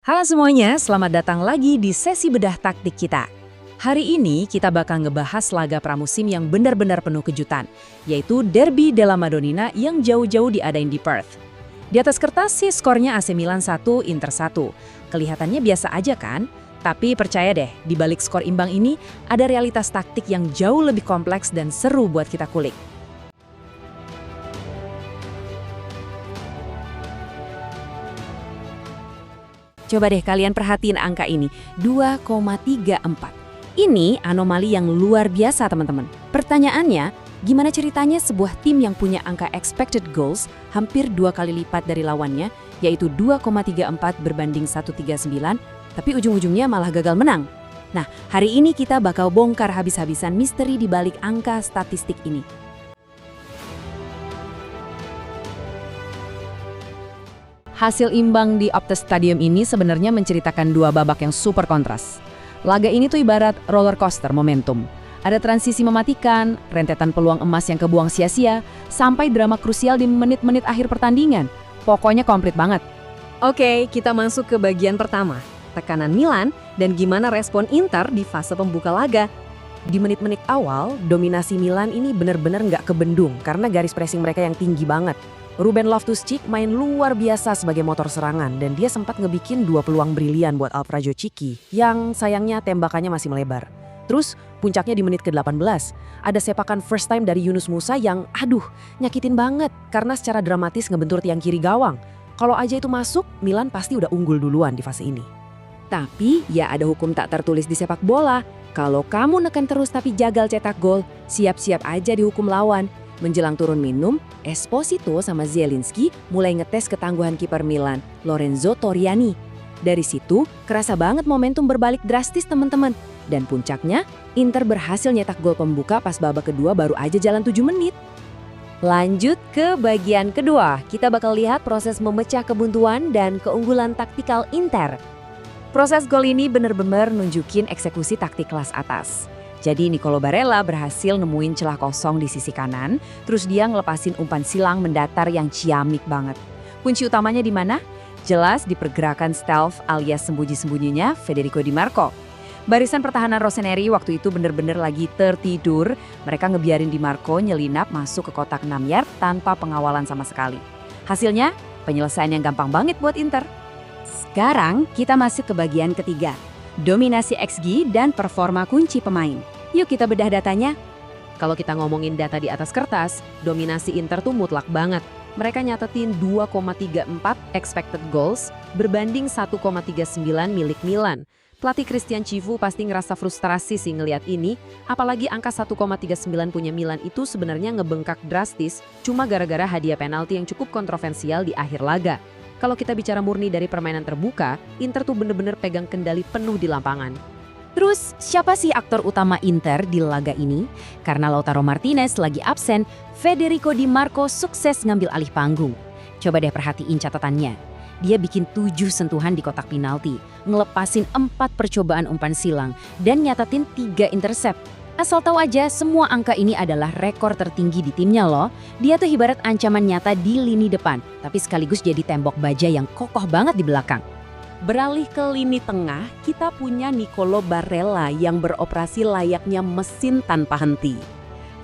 Halo semuanya, selamat datang lagi di sesi bedah taktik kita. Hari ini kita bakal ngebahas laga pramusim yang benar-benar penuh kejutan, yaitu Derby della Madonnina yang jauh-jauh diadain di Perth. Di atas kertas sih skornya AC Milan 1, Inter 1. Kelihatannya biasa aja kan? Tapi percaya deh, di balik skor imbang ini ada realitas taktik yang jauh lebih kompleks dan seru buat kita kulik. Coba deh kalian perhatiin angka ini, 2,34. Ini anomali yang luar biasa teman-teman. Pertanyaannya, gimana ceritanya sebuah tim yang punya angka expected goals hampir 2 kali lipat dari lawannya, yaitu 2,34 berbanding 1,39, tapi ujung-ujungnya malah gagal menang? Nah, hari ini kita bakal bongkar habis-habisan misteri di balik angka statistik ini. Hasil imbang di Optus Stadium ini sebenarnya menceritakan dua babak yang super kontras. Laga ini tuh ibarat roller coaster momentum. Ada transisi mematikan, rentetan peluang emas yang kebuang sia-sia, sampai drama krusial di menit-menit akhir pertandingan. Pokoknya komplit banget. Oke, kita masuk ke bagian pertama. Tekanan Milan dan gimana respon Inter di fase pembuka laga. Di menit-menit awal, dominasi Milan ini benar-benar nggak kebendung karena garis pressing mereka yang tinggi banget. Ruben Loftus-Cheek main luar biasa sebagai motor serangan dan dia sempat ngebikin 2 peluang brilian buat Alfredo Cicchi yang sayangnya tembakannya masih melebar. Terus puncaknya di menit ke-18, ada sepakan first time dari Yunus Musa yang nyakitin banget karena secara dramatis ngebentur tiang kiri gawang. Kalau aja itu masuk, Milan pasti udah unggul duluan di fase ini. Tapi ya ada hukum tak tertulis di sepak bola. Kalau kamu neken terus tapi jagal cetak gol, siap-siap aja dihukum lawan. Menjelang turun minum, Esposito sama Zielinski mulai ngetes ketangguhan kiper Milan, Lorenzo Torriani. Dari situ, kerasa banget momentum berbalik drastis teman-teman. Dan puncaknya, Inter berhasil nyetak gol pembuka pas babak kedua baru aja jalan 7 menit. Lanjut ke bagian kedua, kita bakal lihat proses memecah kebuntuan dan keunggulan taktikal Inter. Proses gol ini benar-benar nunjukin eksekusi taktik kelas atas. Jadi Nicolo Barella berhasil nemuin celah kosong di sisi kanan, terus dia ngelepasin umpan silang mendatar yang ciamik banget. Kunci utamanya di mana? Jelas di pergerakan stealth alias sembunyi-sembunyinya Federico Di Marco. Barisan pertahanan Rossoneri waktu itu bener-bener lagi tertidur, mereka ngebiarin Di Marco nyelinap masuk ke kotak 6 yard tanpa pengawalan sama sekali. Hasilnya, penyelesaian yang gampang banget buat Inter. Sekarang kita masuk ke bagian ketiga. Dominasi XG dan performa kunci pemain. Yuk kita bedah datanya. Kalau kita ngomongin data di atas kertas, dominasi Inter tuh mutlak banget. Mereka nyatetin 2,34 expected goals berbanding 1,39 milik Milan. Pelatih Christian Chivu pasti ngerasa frustrasi sih ngelihat ini, apalagi angka 1,39 punya Milan itu sebenarnya ngebengkak drastis cuma gara-gara hadiah penalti yang cukup kontroversial di akhir laga. Kalau kita bicara murni dari permainan terbuka, Inter tuh bener-bener pegang kendali penuh di lapangan. Terus, siapa sih aktor utama Inter di laga ini? Karena Lautaro Martinez lagi absen, Federico Di Marco sukses ngambil alih panggung. Coba deh perhatiin catatannya. Dia bikin 7 sentuhan di kotak penalti, ngelepasin 4 percobaan umpan silang, dan nyatatin 3 intercept. Asal tahu aja, semua angka ini adalah rekor tertinggi di timnya loh. Dia tuh ibarat ancaman nyata di lini depan, tapi sekaligus jadi tembok baja yang kokoh banget di belakang. Beralih ke lini tengah, kita punya Nicolo Barella yang beroperasi layaknya mesin tanpa henti.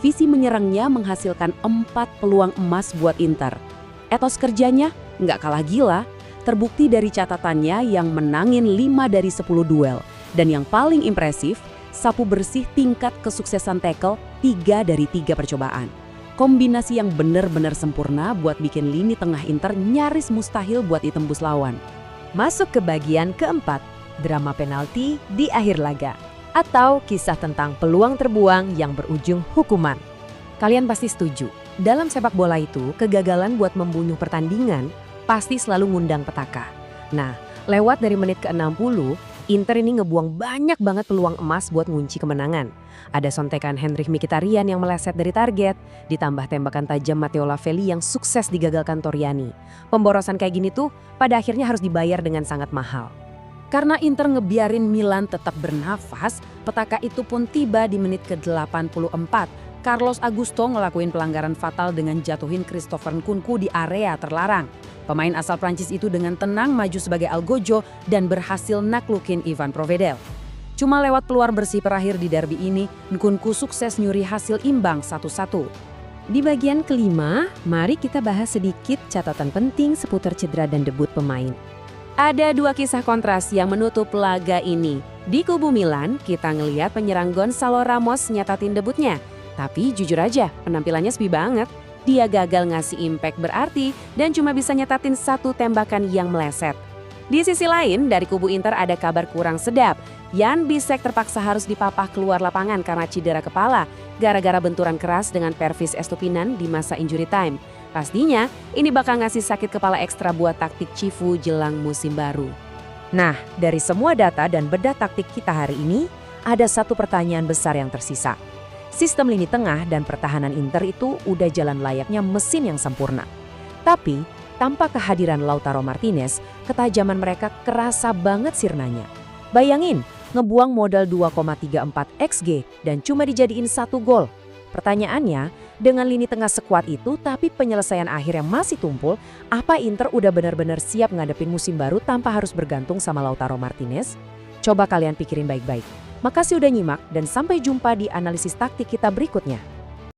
Visi menyerangnya menghasilkan 4 peluang emas buat Inter. Etos kerjanya nggak kalah gila, terbukti dari catatannya yang menangin 5 dari 10 duel. Dan yang paling impresif, sapu bersih tingkat kesuksesan tackle 3 dari 3 percobaan. Kombinasi yang benar-benar sempurna buat bikin lini tengah Inter nyaris mustahil buat ditembus lawan. Masuk ke bagian keempat, drama penalti di akhir laga. Atau kisah tentang peluang terbuang yang berujung hukuman. Kalian pasti setuju, dalam sepak bola itu kegagalan buat membunuh pertandingan pasti selalu ngundang petaka. Nah, lewat dari menit ke-60, Inter ini ngebuang banyak banget peluang emas buat ngunci kemenangan. Ada sontekan Henrikh Mkhitaryan yang meleset dari target, ditambah tembakan tajam Matteo Lavelli yang sukses digagalkan Torriani. Pemborosan kayak gini tuh pada akhirnya harus dibayar dengan sangat mahal. Karena Inter ngebiarin Milan tetap bernafas, petaka itu pun tiba di menit ke-84 Carlos Augusto ngelakuin pelanggaran fatal dengan jatuhin Christopher Nkunku di area terlarang. Pemain asal Prancis itu dengan tenang maju sebagai algojo dan berhasil naklukin Ivan Provedel. Cuma lewat peluang bersih terakhir di derby ini, Nkunku sukses nyuri hasil imbang 1-1. Di bagian kelima, mari kita bahas sedikit catatan penting seputar cedera dan debut pemain. Ada dua kisah kontras yang menutup laga ini. Di kubu Milan, kita ngelihat penyerang Gonzalo Ramos nyatatin debutnya. Tapi jujur aja, penampilannya sepi banget. Dia gagal ngasih impact berarti dan cuma bisa nyatatin satu tembakan yang meleset. Di sisi lain, dari kubu Inter ada kabar kurang sedap. Jan Bisek terpaksa harus dipapah keluar lapangan karena cedera kepala, gara-gara benturan keras dengan Pervis Estupinan di masa injury time. Pastinya, ini bakal ngasih sakit kepala ekstra buat taktik Cifu jelang musim baru. Nah, dari semua data dan bedah taktik kita hari ini, ada satu pertanyaan besar yang tersisa. Sistem lini tengah dan pertahanan Inter itu udah jalan layaknya mesin yang sempurna. Tapi, tanpa kehadiran Lautaro Martinez, ketajaman mereka kerasa banget sirnanya. Bayangin, ngebuang modal 2,34 XG dan cuma dijadiin 1 gol. Pertanyaannya, dengan lini tengah sekuat itu tapi penyelesaian akhir yang masih tumpul, apa Inter udah benar-benar siap ngadepin musim baru tanpa harus bergantung sama Lautaro Martinez? Coba kalian pikirin baik-baik. Makasih udah nyimak dan sampai jumpa di analisis taktik kita berikutnya.